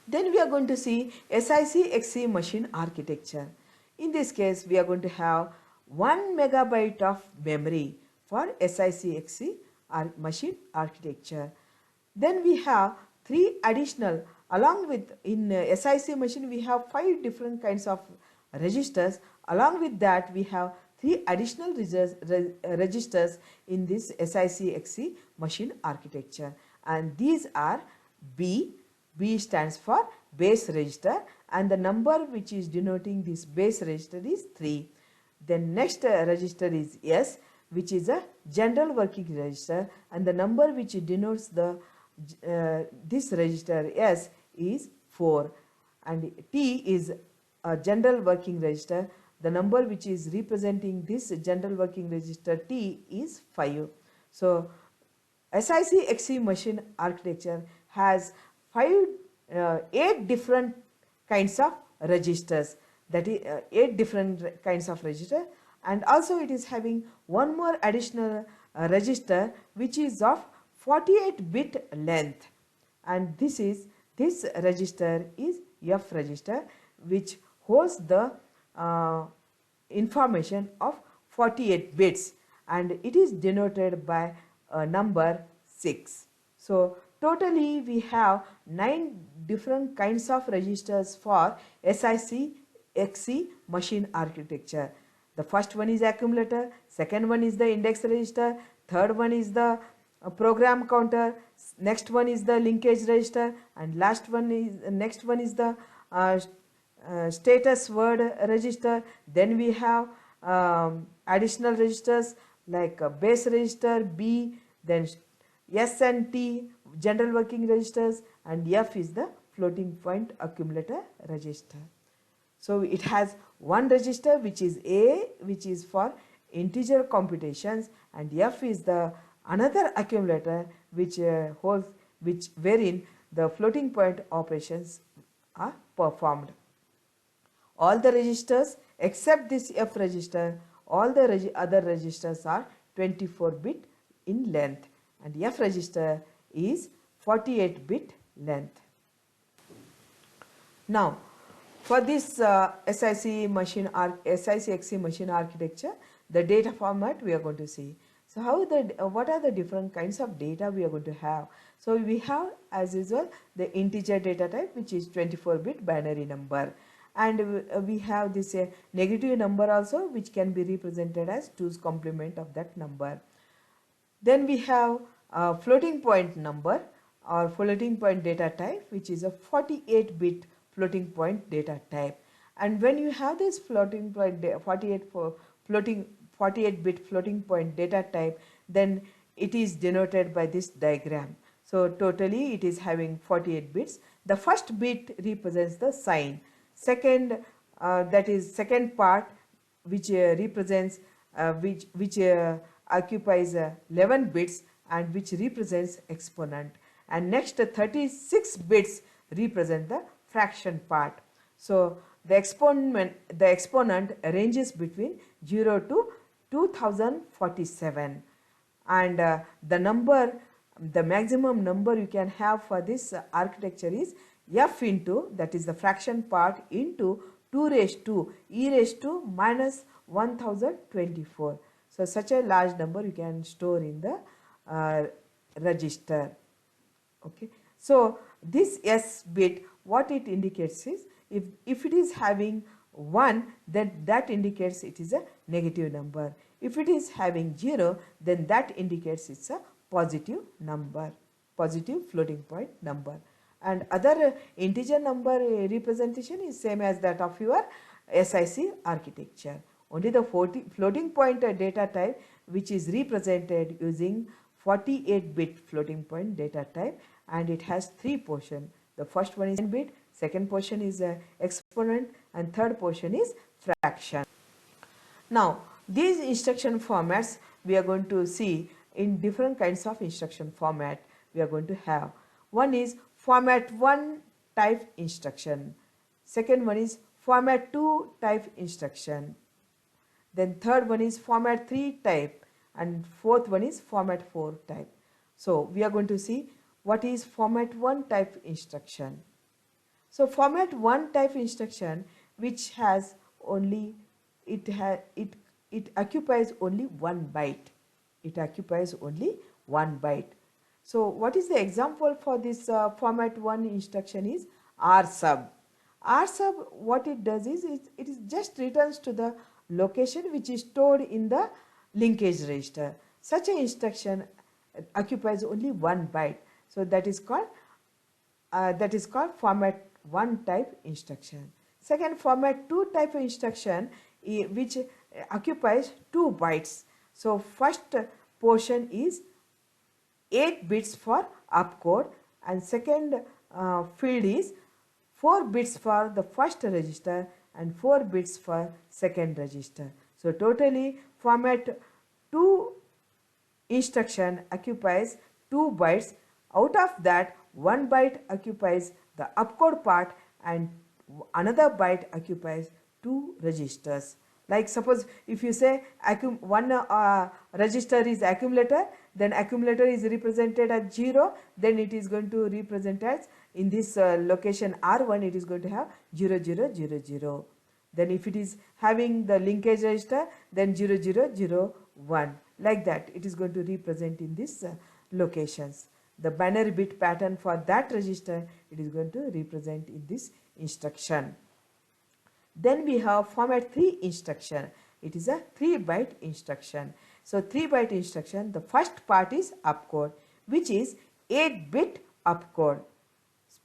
Then we are going to see SIC-XC machine architecture. In this case, we are going to have 1 megabyte of memory for SIC-XC machine architecture. Then we have 3 additional, along with in SIC machine we have 5 different kinds of registers. Along with that we have 3 additional registers in this SIC-XC machine architecture, and these are B stands for base register, and the number which is denoting this base register is 3. Then next register is S, which is a general working register, and the number which denotes the this register S is 4, and T is a general working register. The number which is representing this general working register T is 5. So SIC-XC machine architecture has 8 different kinds of registers, that is 8 different kinds of register, and also it is having one more additional register which is of 48-bit length, and this register is F register, which holds the information of 48 bits, and it is denoted by number 6. So totally we have 9 different kinds of registers for SIC-XC machine architecture. The first one is accumulator, second one is the index register, third one is the program counter, next one is the linkage register, and next one is the status word register. Then we have additional registers like base register B, then S and T general working registers, and F is the floating point accumulator register. So it has one register which is A, which is for integer computations, and F is the another accumulator which wherein the floating point operations are performed. All the registers except this F register, all the other registers are 24-bit in length, and F register is 48-bit length. Now for this SIC-XC machine architecture, the data format we are going to see. So what are the different kinds of data we are going to have? So we have, as usual, the integer data type, which is 24-bit binary number, and we have this negative number also, which can be represented as 2's complement of that number. Then we have floating point number or floating point data type, which is a 48-bit floating point data type. And when you have this floating point 48-bit floating point data type, then it is denoted by this diagram. So totally it is having 48 bits. The first bit represents the sign. Second, that is second part, which represents which occupies 11 bits and which represents exponent, and next 36 bits represent the fraction part. So the exponent ranges between 0 to 2047, and the maximum number you can have for this architecture is F into, that is the fraction part, into 2 raised to e raised to minus 1024. So such a large number you can store in the register. Okay. So this S bit, what it indicates is, if it is having 1, then that indicates it is a negative number. If it is having 0, then that indicates it's a positive number, positive floating point number. And other integer number representation is same as that of your SIC architecture. Only the floating point data type, which is represented using 48-bit floating point data type, and it has 3 portions. The first one is bit, second portion is exponent, and third portion is fraction. Now these instruction formats we are going to see in different kinds of instruction format we are going to have. One is format 1 type instruction, second one is format 2 type instruction, then third one is format 3 type, and fourth one is format 4 type. So we are going to see what is format 1 type instruction. So format 1 type instruction which has only it occupies only 1 byte. It occupies only 1 byte. So what is the example for this format 1 instruction is R sub. R sub, what it does is it is just returns to the location which is stored in the linkage register. Such an instruction occupies only 1 byte. So that is called format 1 type instruction. Second, format 2 type instruction which occupies 2 bytes. So first portion is 8 bits for opcode and second field is 4 bits for the first register and 4 bits for second register. So totally format 2 instruction occupies 2 bytes. Out of that, 1 byte occupies the opcode part and another byte occupies 2 registers. Like suppose if you say one register is accumulator, then accumulator is represented as 0, then it is going to represent as in this location R1 it is going to have 0 0 0 0. Then if it is having the linkage register, then 0 0 0 1. Like that it is going to represent in these locations. The binary bit pattern for that register it is going to represent in this instruction. Then we have format 3 instruction. It is a 3 byte instruction. So 3 byte instruction, the first part is opcode, which is 8 bit opcode.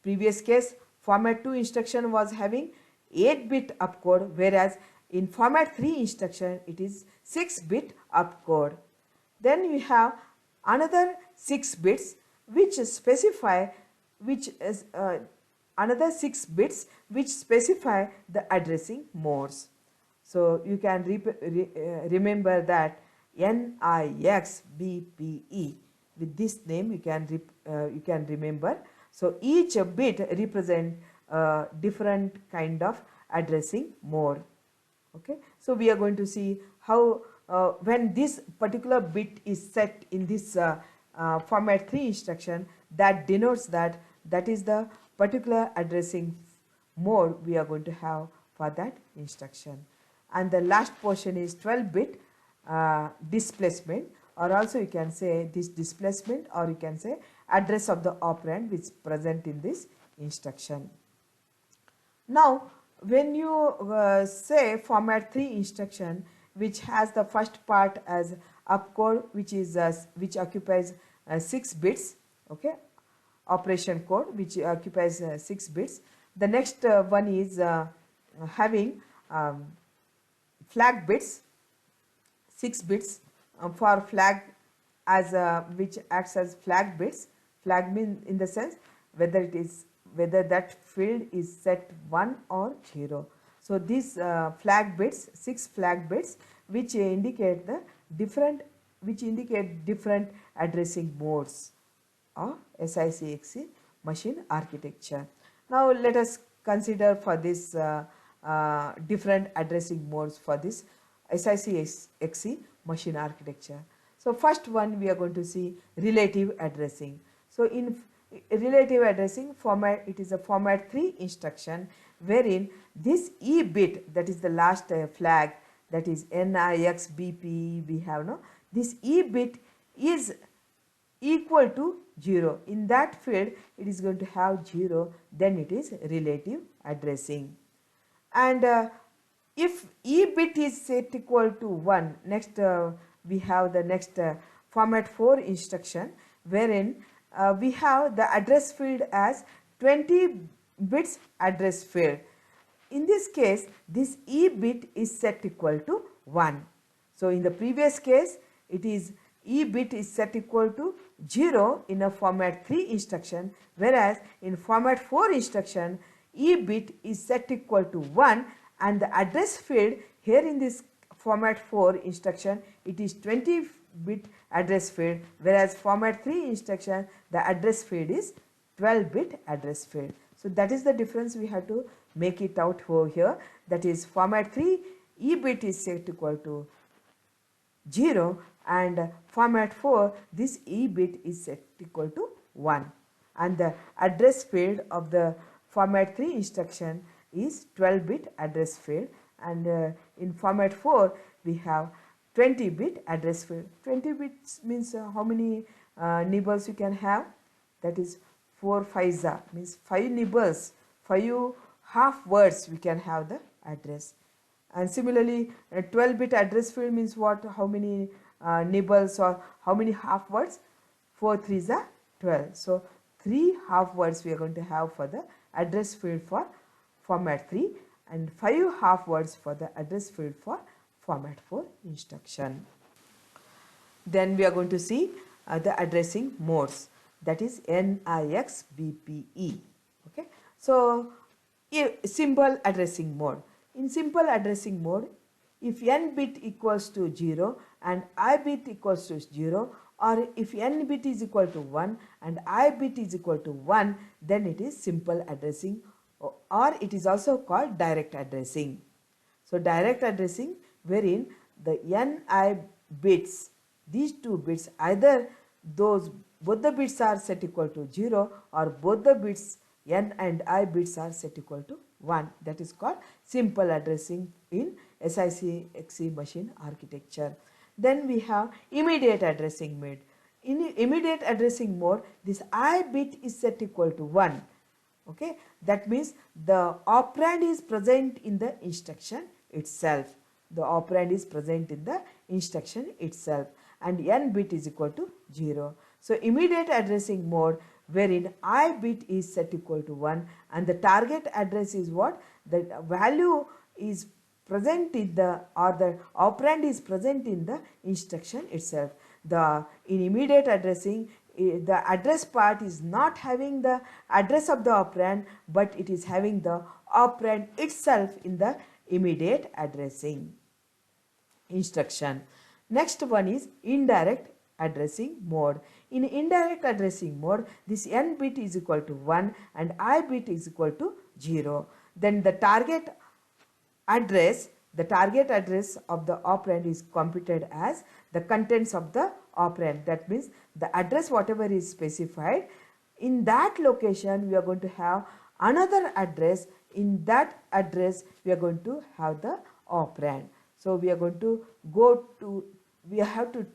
Previous case format 2 instruction was having 8 bit opcode, whereas in format 3 instruction it is 6 bit opcode. Then we have another 6 bits which specify another 6 bits which specify the addressing modes. So you can remember that NIXBPE. With this name you can remember. So each bit represent different kind of addressing mode. Okay. So we are going to see how when this particular bit is set in this format 3 instruction, that denotes that is the particular addressing mode we are going to have for that instruction. And the last portion is 12-bit displacement, or also you can say this displacement, or you can say address of the operand which is present in this instruction. Now when you say format 3 instruction which has the first part as opcode which occupies 6 bits, okay, operation code which occupies 6 bits. The next one is having flag bits, 6 bits for flag as which acts as flag bits. Flag means in the sense whether that field is set 1 or 0. So these flag bits, 6 flag bits which indicate different addressing modes of SIC-XC machine architecture. Now let us consider for this different addressing modes for this SIC-XC machine architecture. So first one we are going to see relative addressing. So in relative addressing format, it is a format 3 instruction wherein this E bit, that is the last flag, that is NIXBP we have, no, this E bit is equal to 0. In that field it is going to have 0, then it is relative addressing. And if E bit is set equal to 1, next we have the next format 4 instruction wherein we have the address field as 20 bits address field. In this case this E bit is set equal to 1. So in the previous case it is E bit is set equal to 0 in a format 3 instruction, whereas in format 4 instruction E bit is set equal to 1 and the address field here in this format 4 instruction it is 20 bit address field, whereas format 3 instruction the address field is 12 bit address field. So that is the difference we have to make it out over here, that is format 3 E bit is set equal to 0 and format 4 this E bit is set equal to 1, and the address field of the format 3 instruction is 12-bit address field, and in format 4 we have 20-bit address field. 20 bits means how many nibbles you can have? That is 4 5s means 5 nibbles, 5 half words we can have the address. And similarly 12-bit address field means what? How many nibbles or how many half words? 4 3s are 12. So 3 half words we are going to have for the address field for format 3 and 5 half words for the address field for format 4 instruction. Then we are going to see the addressing modes, that is NIX BPE. Okay. So simple addressing mode. In simple addressing mode, if n bit equals to 0 and I bit equals to 0, or if n bit is equal to 1 and I bit is equal to 1, then it is simple addressing, or it is also called direct addressing. So direct addressing, wherein the NI bits, these two bits, either both the bits are set equal to 0 or both the bits n and I bits are set equal to 1. That is called simple addressing in SIC XC machine architecture. Then we have immediate addressing mode. In immediate addressing mode, this I bit is set equal to 1. Okay, that means the operand is present in the instruction itself. The operand is present in the instruction itself, and n bit is equal to 0. So immediate addressing mode, wherein I bit is set equal to 1 and the target address is what? The value is present in the, or the operand is present in the instruction itself. In immediate addressing, the address part is not having the address of the operand, but it is having the operand itself in the immediate addressing instruction. Next one is indirect addressing mode. In indirect addressing mode, this n bit is equal to 1 and I bit is equal to 0. Then the target address of the operand is computed as the contents of the operand. That means the address whatever is specified, in that location we are going to have another address. In that address we are going to have the operand. So we are going to we have to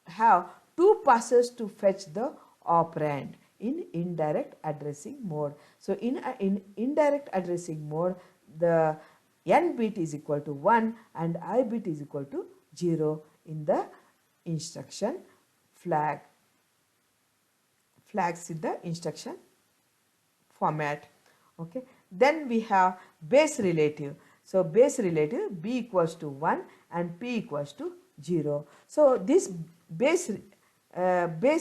have 2 passes to fetch the operand in indirect addressing mode. So in indirect addressing mode, the n bit is equal to 1 and I bit is equal to 0 in the instruction flags in the instruction format. Okay. Then we have base relative. So base relative, b equals to 1 and p equals to 0. So this base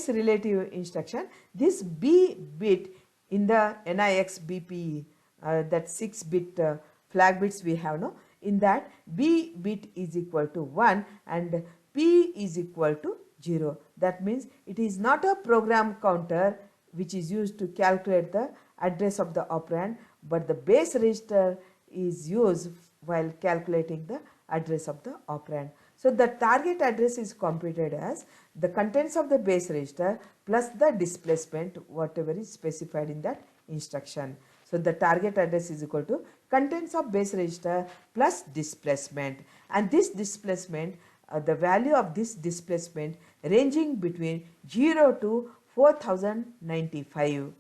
relative instruction, this b bit in the NIX BPE, that 6-bit flag bits we have, no, in that b bit is equal to 1 and p is equal to 0. That means it is not a program counter which is used to calculate the address of the operand, but the base register is used while calculating the address of the operand. So the target address is computed as the contents of the base register plus the displacement whatever is specified in that instruction. So the target address is equal to contents of base register plus displacement, and this displacement, the value of this displacement ranging between 0 to 4095.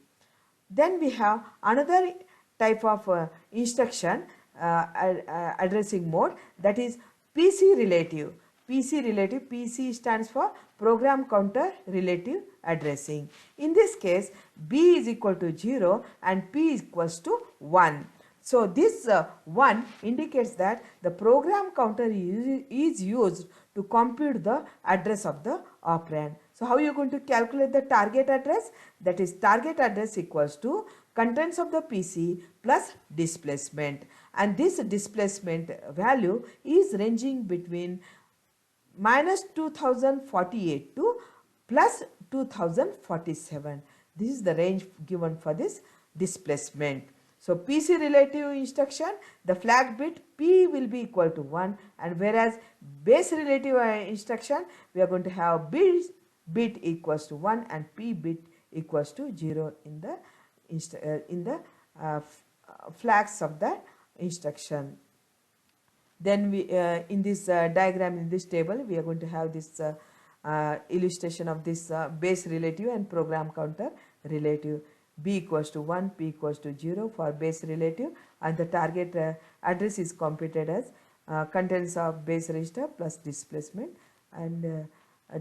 Then we have another type of instruction addressing mode, that is PC relative. PC stands for program counter relative addressing. In this case, b is equal to 0 and p is equals to 1. So this 1 indicates that the program counter is used to compute the address of the operand. So how you are going to calculate the target address? That is target address equals to contents of the PC plus displacement, and this displacement value is ranging between minus 2048 to plus 2047. This is the range given for this displacement. So PC relative instruction, the flag bit P will be equal to 1, and whereas base relative instruction we are going to have B bit equals to 1 and P bit equals to 0 in the flags of the instruction. Then we in this diagram, in this table, we are going to have this illustration of this base relative and program counter relative. B equals to 1, P equals to 0 for base relative, and the target address is computed as contents of base register plus displacement, and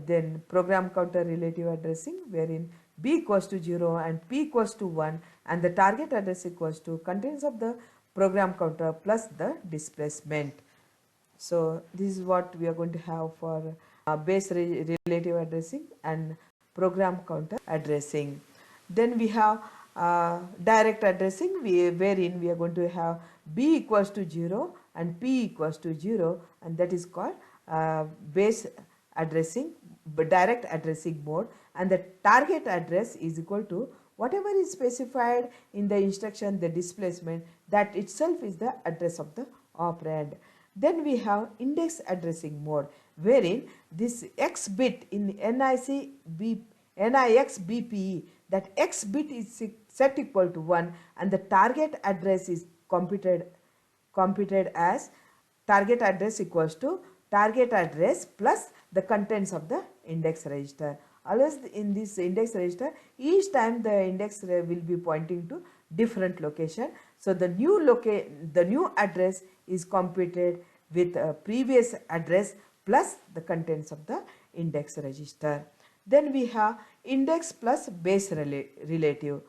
then program counter relative addressing, wherein B equals to 0 and P equals to 1, and the target address equals to contents of the program counter plus the displacement. So this is what we are going to have for base relative addressing and program counter addressing. Then we have direct addressing, wherein we are going to have B equals to 0 and P equals to 0, and that is called base addressing, direct addressing mode, and the target address is equal to whatever is specified in the instruction, the displacement, that itself is the address of the operand. Then we have index addressing mode, wherein this X bit in NIX BPE, that X bit is set equal to 1, and the target address is computed as target address equals to target address plus the contents of the index register. Always in this index register, each time the index will be pointing to different location. So the new address is computed with a previous address plus the contents of the index register. Then we have index plus base relative.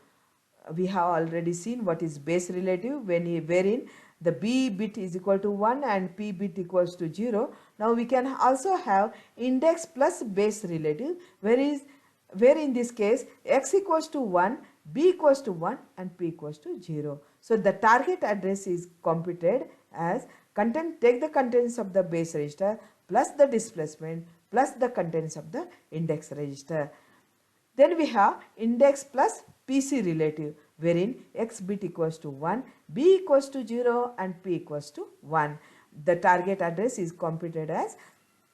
We have already seen what is base relative, wherein the B bit is equal to 1 and P bit equals to 0. Now we can also have index plus base relative, where in this case X equals to 1, B equals to 1 and P equals to 0. So the target address is computed as take the contents of the base register plus the displacement plus the contents of the index register. Then we have index plus PC relative, wherein X bit equals to 1, B equals to 0 and P equals to 1. The target address is computed as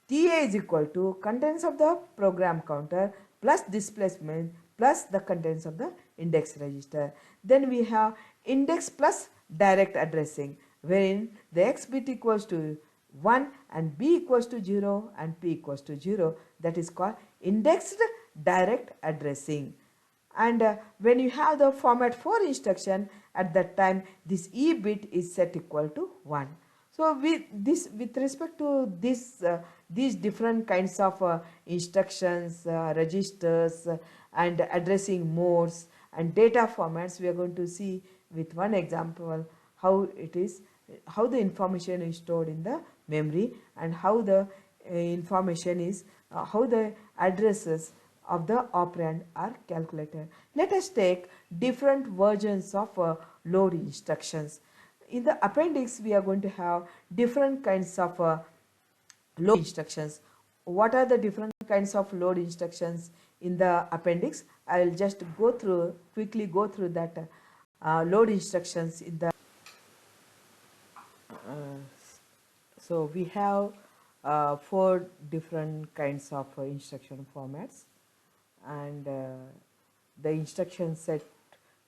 TA is equal to contents of the program counter plus displacement plus the contents of the index register. Then we have index plus direct addressing, wherein the X bit equals to 1 and B equals to 0 and P equals to 0. That is called indexed direct addressing. And when you have the format 4 instruction, at that time this E bit is set equal to 1. So with respect to these different kinds of instructions, registers, and addressing modes and data formats, we are going to see with one example how the information is stored in the memory, and how the information is how the addresses of the operand are calculated. Let us take different versions of load instructions. In the appendix, we are going to have different kinds of load instructions. What are the different kinds of load instructions in the appendix? I will just quickly go through that load instructions in the so we have 4 different kinds of instruction formats, and the instruction set,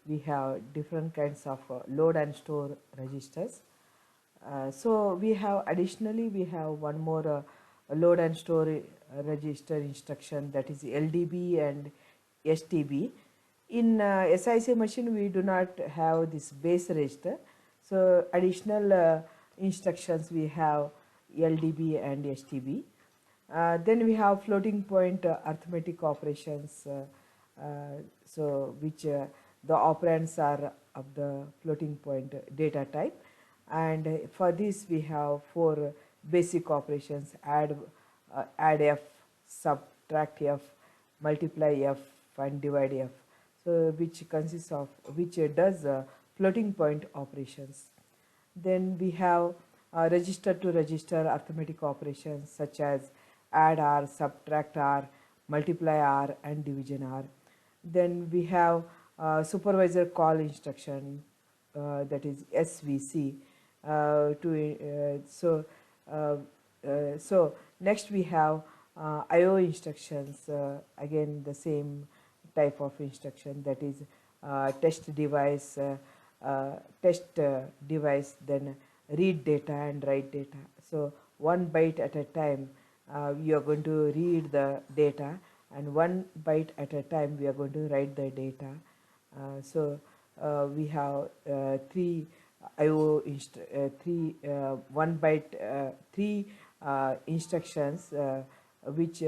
we have different kinds of load and store registers. So we have additionally one more load and store register instruction, that is LDB and STB. In SIC machine we do not have this base register, so additional instructions we have LDB and STB. Then we have floating point arithmetic operations, so which the operands are of the floating point data type, and for this we have 4 basic operations: add f, subtract f, multiply f, and divide f, so which does floating point operations. Then we have register to register arithmetic operations such as add r, subtract r, multiply r, and division r. Then we have supervisor call instruction, that is SVC. So next we have IO instructions, again the same type of instruction, that is test device, test device, then read data and write data. So one byte at a time you are going to read the data, and one byte at a time we are going to write the data. We have three IO three 1 byte three instructions which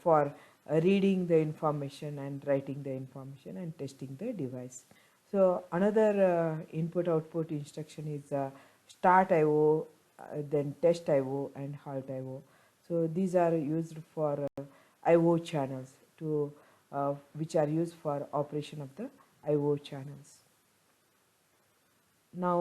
for reading the information and writing the information and testing the device. So another input output instruction is start IO, then test IO and halt IO. So these are used for IO channels to which are used for operation of the IO channels. Now